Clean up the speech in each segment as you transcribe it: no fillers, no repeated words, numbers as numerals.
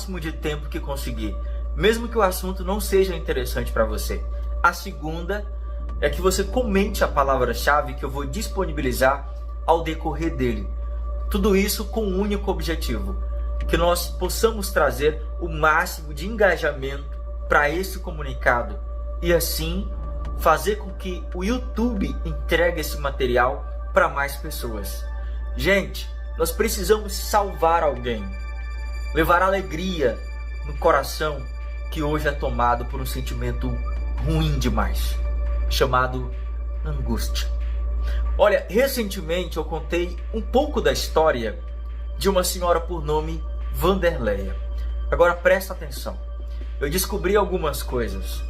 máximo de tempo que conseguir, mesmo que o assunto não seja interessante para você. A segunda é que você comente a palavra-chave que eu vou disponibilizar ao decorrer dele. Tudo isso com um único objetivo: que nós possamos trazer o máximo de engajamento para esse comunicado e assim fazer com que o YouTube entregue esse material para mais pessoas. Gente, nós precisamos salvar alguém, levar alegria no coração que hoje é tomado por um sentimento ruim demais, chamado angústia. Olha, recentemente eu contei um pouco da história de uma senhora por nome Vanderleia. Agora presta atenção. Eu descobri algumas coisas,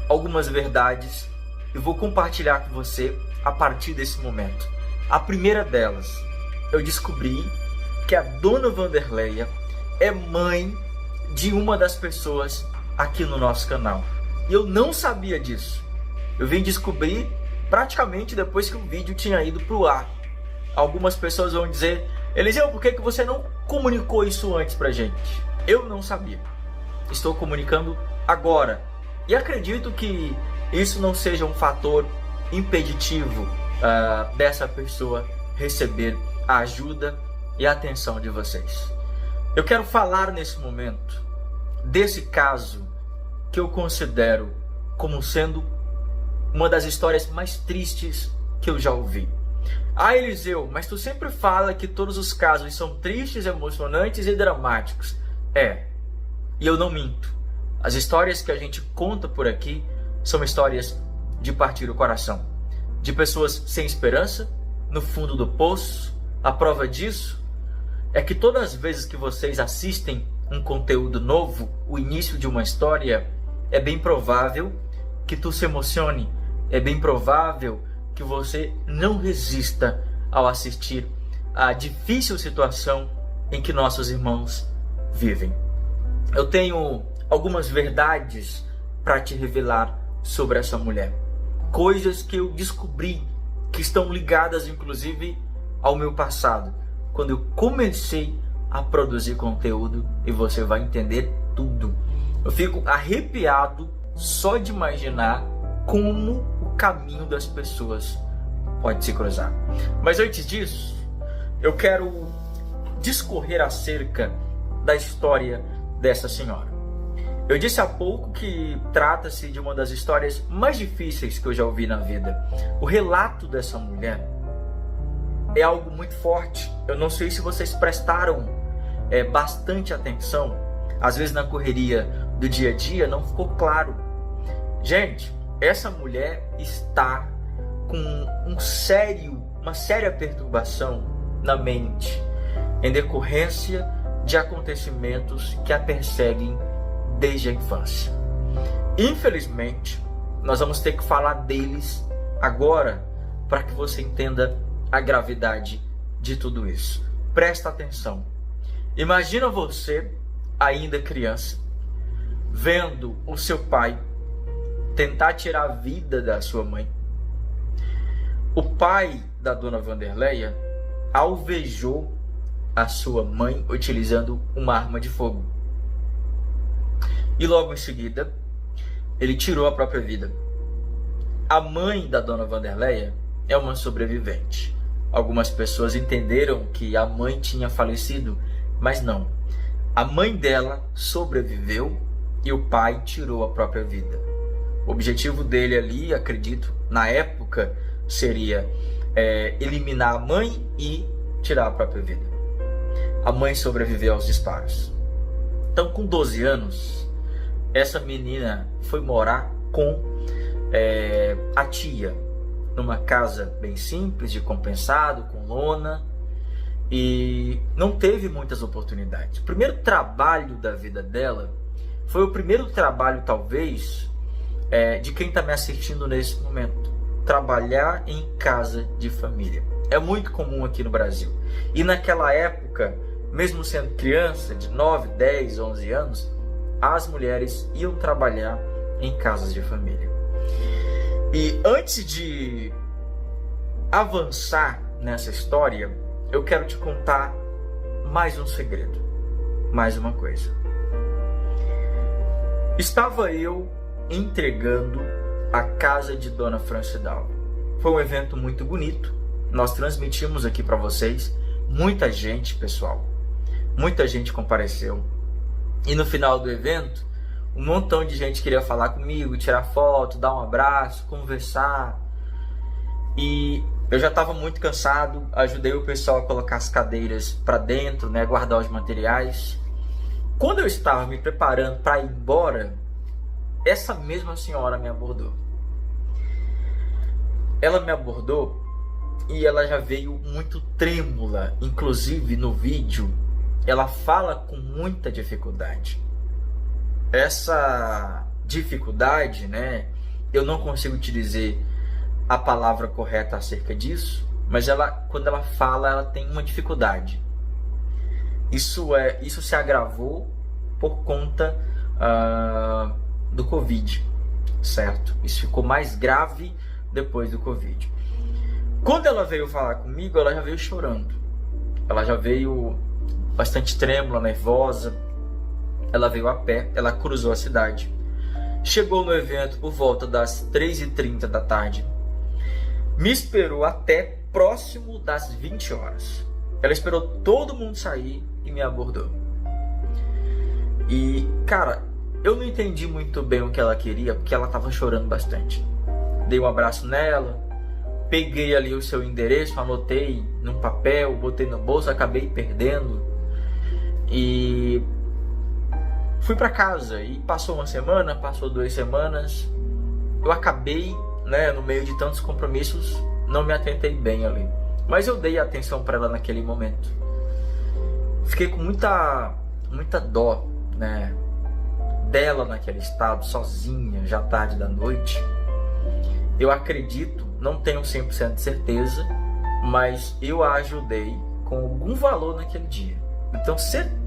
algumas verdades, e vou compartilhar com você a partir desse momento. A primeira delas, eu descobri que a dona Vanderleia é mãe de uma das pessoas aqui no nosso canal. E eu não sabia disso. Eu vim descobrir praticamente depois que o vídeo tinha ido para o ar. Algumas pessoas vão dizer: Eliseu, por que você não comunicou isso antes pra gente? Eu não sabia. Estou comunicando agora. E acredito que isso não seja um fator impeditivo dessa pessoa receber a ajuda e a atenção de vocês. Eu quero falar nesse momento desse caso que eu considero como sendo uma das histórias mais tristes que eu já ouvi. Ah, Eliseu, mas tu sempre fala que todos os casos são tristes, emocionantes e dramáticos. E eu não minto. As histórias que a gente conta por aqui são histórias de partir o coração, de pessoas sem esperança, no fundo do poço. A prova disso é que todas as vezes que vocês assistem um conteúdo novo, o início de uma história, é bem provável que tu se emocione, é bem provável que você não resista ao assistir à difícil situação em que nossos irmãos vivem. Eu tenho algumas verdades para te revelar sobre essa mulher. Coisas que eu descobri que estão ligadas inclusive ao meu passado, quando eu comecei a produzir conteúdo, e você vai entender tudo. Eu fico arrepiado só de imaginar como o caminho das pessoas pode se cruzar. Mas antes disso, eu quero discorrer acerca da história dessa senhora. Eu disse há pouco que trata-se de uma das histórias mais difíceis que eu já ouvi na vida. O relato dessa mulher é algo muito forte. Eu não sei se vocês prestaram bastante atenção. Às vezes na correria do dia a dia não ficou claro. Gente, essa mulher está com uma séria perturbação na mente, em decorrência de acontecimentos que a perseguem desde a infância. Infelizmente, nós vamos ter que falar deles agora para que você entenda a gravidade de tudo isso. Presta atenção. Imagina você, ainda criança, vendo o seu pai tentar tirar a vida da sua mãe. O pai da dona Vanderleia alvejou a sua mãe utilizando uma arma de fogo. E logo em seguida, ele tirou a própria vida. A mãe da dona Vanderleia é uma sobrevivente. Algumas pessoas entenderam que a mãe tinha falecido, mas não. A mãe dela sobreviveu e o pai tirou a própria vida. O objetivo dele ali, acredito, na época, seria eliminar a mãe e tirar a própria vida. A mãe sobreviveu aos disparos. Então, com 12 anos, essa menina foi morar com a tia, numa casa bem simples, de compensado, com lona, e não teve muitas oportunidades. O primeiro trabalho da vida dela foi o primeiro trabalho, talvez, de quem está me assistindo nesse momento. Trabalhar em casa de família. É muito comum aqui no Brasil. E naquela época, mesmo sendo criança, de 9, 10, 11 anos, as mulheres iam trabalhar em casas de família. E antes de avançar nessa história, eu quero te contar mais um segredo, mais uma coisa. Estava eu entregando a casa de Dona Francidalva. Foi um evento muito bonito. Nós transmitimos aqui para vocês. Muita gente, pessoal. Muita gente compareceu. E no final do evento, um montão de gente queria falar comigo, tirar foto, dar um abraço, conversar. E eu já estava muito cansado. Ajudei o pessoal a colocar as cadeiras para dentro, né, guardar os materiais. Quando eu estava me preparando para ir embora, essa mesma senhora me abordou. Ela me abordou e ela já veio muito trêmula. Inclusive no vídeo, ela fala com muita dificuldade. Essa dificuldade, né, eu não consigo te dizer a palavra correta acerca disso, mas quando ela fala, ela tem uma dificuldade. Isso se agravou por conta do Covid, certo? Isso ficou mais grave depois do Covid. Quando ela veio falar comigo, ela já veio chorando. Ela já veio bastante trêmula, nervosa. Ela veio a pé, ela cruzou a cidade. Chegou no evento por volta das 3h30 da tarde. Me esperou até próximo das 20 horas. Ela esperou todo mundo sair e me abordou. E, cara, eu não entendi muito bem o que ela queria, porque ela estava chorando bastante. Dei um abraço nela, peguei ali o seu endereço, anotei num papel, botei no bolso, acabei perdendo. E fui para casa. E passou uma semana, passou 2 semanas. Eu acabei, né, no meio de tantos compromissos, não me atentei bem ali. Mas eu dei atenção para ela naquele momento. Fiquei com muita dó, né, dela naquele estado, sozinha, já tarde da noite. Eu acredito, não tenho 100% de certeza, mas eu a ajudei com algum valor naquele dia. Então,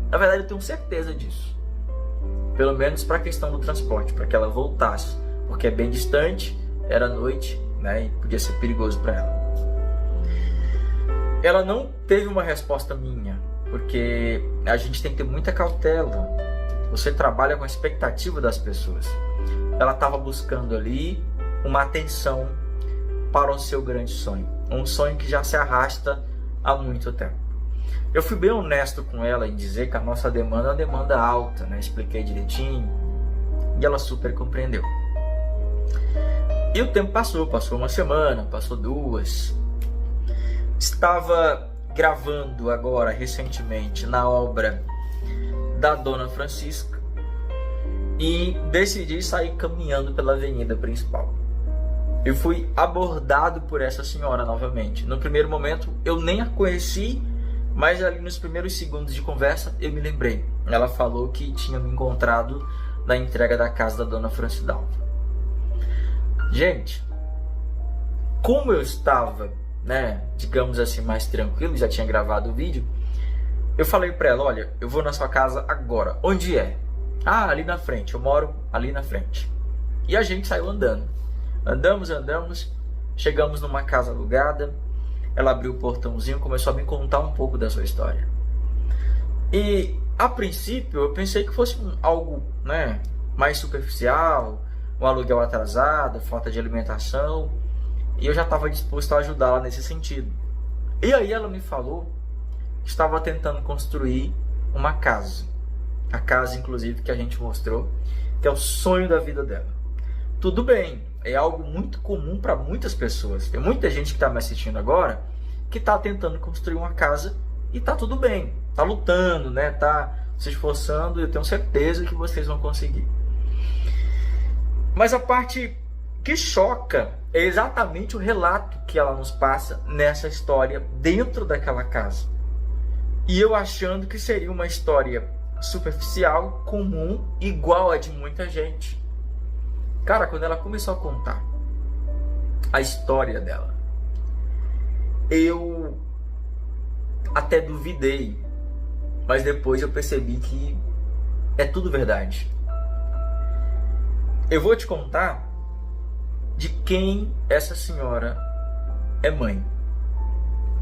na verdade, eu tenho certeza disso. Pelo menos para a questão do transporte, para que ela voltasse, porque é bem distante, era noite, né, e podia ser perigoso para ela. Ela não teve uma resposta minha, porque a gente tem que ter muita cautela. Você trabalha com a expectativa das pessoas. Ela estava buscando ali uma atenção para o seu grande sonho. Um sonho que já se arrasta há muito tempo. Eu fui bem honesto com ela em dizer que a nossa demanda é uma demanda alta, né? Expliquei direitinho e ela super compreendeu. E o tempo passou uma semana, passou 2. Estava gravando agora, recentemente, na obra da Dona Francisca e decidi sair caminhando pela avenida principal. Eu fui abordado por essa senhora novamente. No primeiro momento eu nem a conheci, mas ali nos primeiros segundos de conversa eu me lembrei. Ela falou que tinha me encontrado na entrega da casa da Dona Francidalva. Gente, como eu estava, né, digamos assim, mais tranquilo, já tinha gravado o vídeo, eu falei pra ela: olha, eu vou na sua casa agora. Onde é? Ah, ali na frente, eu moro ali na frente. E a gente saiu andando. Andamos, chegamos numa casa alugada. Ela abriu o portãozinho, começou a me contar um pouco da sua história. E a princípio eu pensei que fosse algo, né, mais superficial, um aluguel atrasado, falta de alimentação, e eu já estava disposto a ajudá-la nesse sentido. E aí ela me falou que estava tentando construir uma casa. A casa, inclusive, que a gente mostrou, que é o sonho da vida dela. Tudo bem, é algo muito comum para muitas pessoas. Tem muita gente que está me assistindo agora que está tentando construir uma casa e está tudo bem. Está lutando, né? Está se esforçando, e eu tenho certeza que vocês vão conseguir. Mas a parte que choca é exatamente o relato que ela nos passa nessa história dentro daquela casa. E eu achando que seria uma história superficial, comum, igual a de muita gente. Cara, quando ela começou a contar a história dela, eu até duvidei, mas depois eu percebi que é tudo verdade. Eu vou te contar de quem essa senhora é mãe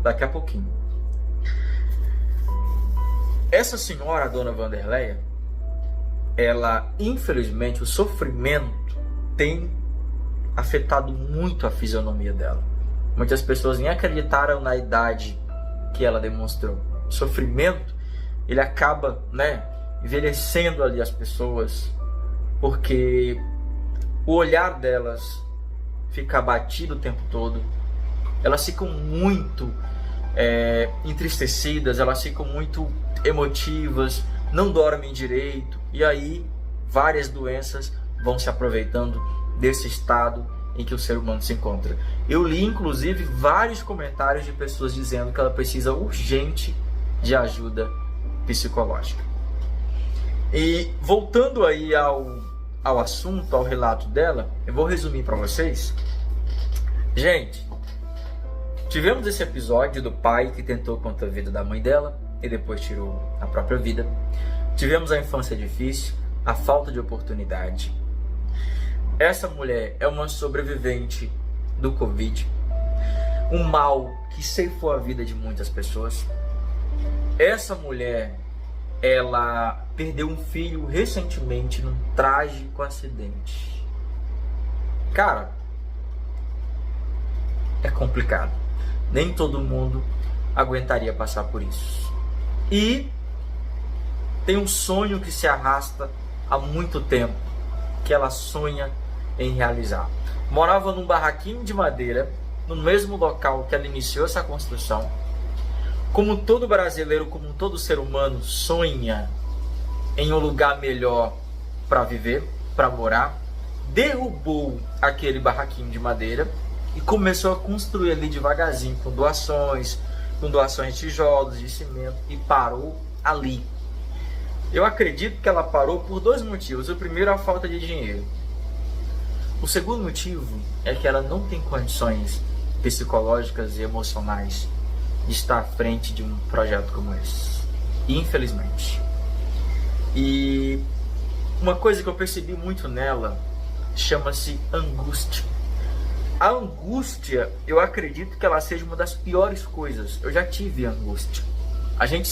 daqui a pouquinho. Essa senhora, a dona Wanderleia, ela, infelizmente, o sofrimento tem afetado muito a fisionomia dela. Muitas pessoas nem acreditaram na idade que ela demonstrou. O sofrimento, ele acaba, envelhecendo ali as pessoas, porque o olhar delas fica abatido o tempo todo. Elas ficam muito entristecidas, elas ficam muito emotivas, não dormem direito, e aí várias doenças vão se aproveitando desse estado em que o ser humano se encontra. Eu li inclusive vários comentários de pessoas dizendo que ela precisa urgente de ajuda psicológica. E voltando aí ao assunto, ao relato dela, eu vou resumir para vocês. Gente, tivemos esse episódio do pai que tentou contra a vida da mãe dela e depois tirou a própria vida. Tivemos a infância difícil, a falta de oportunidade. Essa mulher é uma sobrevivente do Covid, um mal que ceifou a vida de muitas pessoas. Essa mulher, ela perdeu um filho recentemente num trágico acidente. Cara, é complicado. Nem todo mundo aguentaria passar por isso. E tem um sonho que se arrasta há muito tempo, que ela sonha em realizar. Morava num barraquinho de madeira, no mesmo local que ela iniciou essa construção. Como todo brasileiro, como todo ser humano, sonha em um lugar melhor para viver, para morar. Derrubou aquele barraquinho de madeira e começou a construir ali devagarzinho, com doações de tijolos, de cimento, e parou ali. Eu acredito que ela parou por dois motivos. O primeiro é a falta de dinheiro. O segundo motivo é que ela não tem condições psicológicas e emocionais de estar à frente de um projeto como esse, infelizmente. E uma coisa que eu percebi muito nela chama-se angústia. A angústia, eu acredito que ela seja uma das piores coisas. Eu já tive angústia. A gente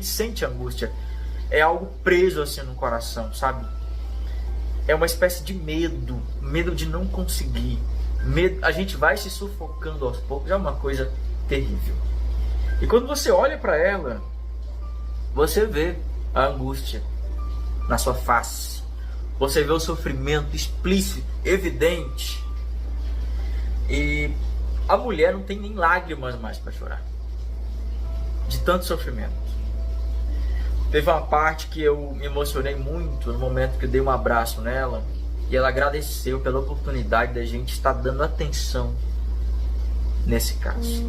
sente angústia. É algo preso assim no coração, sabe? É uma espécie de medo de não conseguir. A gente vai se sufocando aos poucos, é uma coisa terrível. E quando você olha para ela, você vê a angústia na sua face. Você vê o sofrimento explícito, evidente. E a mulher não tem nem lágrimas mais para chorar, de tanto sofrimento. Teve uma parte que eu me emocionei muito no momento que eu dei um abraço nela, e ela agradeceu pela oportunidade da gente estar dando atenção nesse caso.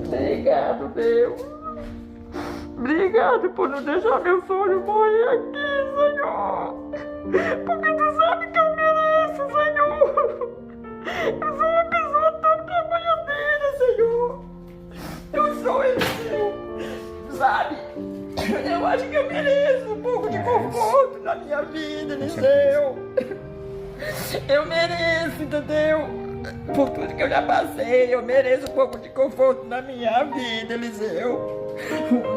Obrigado, Deus. Obrigado por não deixar meu sonho morrer aqui, Senhor. Porque tu sabe que eu mereço, Senhor. Eu sou uma pessoa tão trabalhadeira, Senhor. Eu sou Eliseu, sabe? Eu acho que eu mereço um pouco de conforto na minha vida, Eliseu. Eu mereço, entendeu? Por tudo que eu já passei, eu mereço um pouco de conforto na minha vida, Eliseu.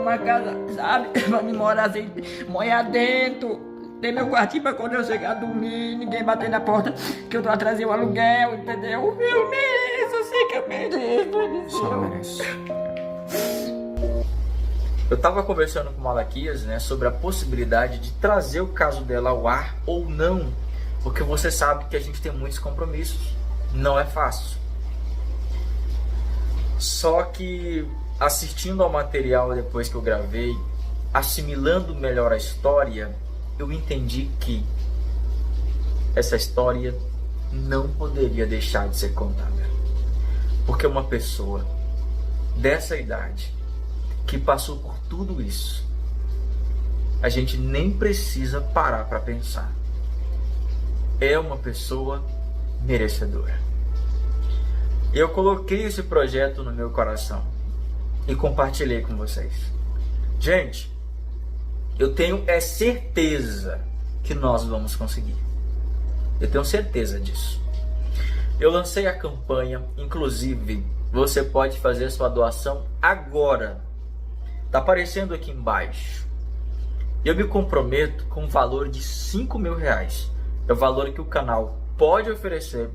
Uma casa, sabe? Pra me morar assim, morar dentro. Ter meu quartinho pra quando eu chegar a dormir, ninguém bater na porta que eu tô atrasando o aluguel, entendeu? Eu mereço, eu sei que eu mereço, Eliseu. Só merece. Eu estava conversando com Malaquias, sobre a possibilidade de trazer o caso dela ao ar ou não, porque você sabe que a gente tem muitos compromissos, não é fácil. Só que assistindo ao material depois que eu gravei, assimilando melhor a história, eu entendi que essa história não poderia deixar de ser contada, porque uma pessoa dessa idade, que passou por tudo isso, a gente nem precisa parar para pensar. É uma pessoa merecedora. Eu coloquei esse projeto no meu coração e compartilhei com vocês. Gente, eu tenho certeza que nós vamos conseguir. Eu tenho certeza disso. Eu lancei a campanha, inclusive você pode fazer sua doação agora. Tá aparecendo aqui embaixo. Eu me comprometo com o valor de R$ 5.000. É o valor que o canal pode oferecer.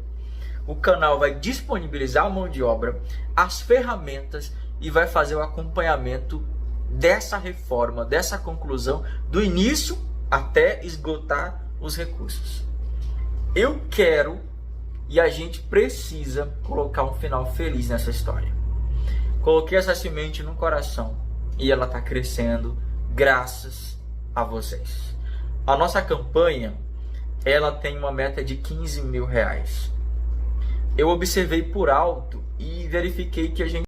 O canal vai disponibilizar a mão de obra, as ferramentas e vai fazer o acompanhamento dessa reforma, dessa conclusão, do início até esgotar os recursos. Eu quero e a gente precisa colocar um final feliz nessa história. Coloquei essa semente no coração e ela está crescendo graças a vocês. A nossa campanha, ela tem uma meta de R$ 15.000. Eu observei por alto e verifiquei que a gente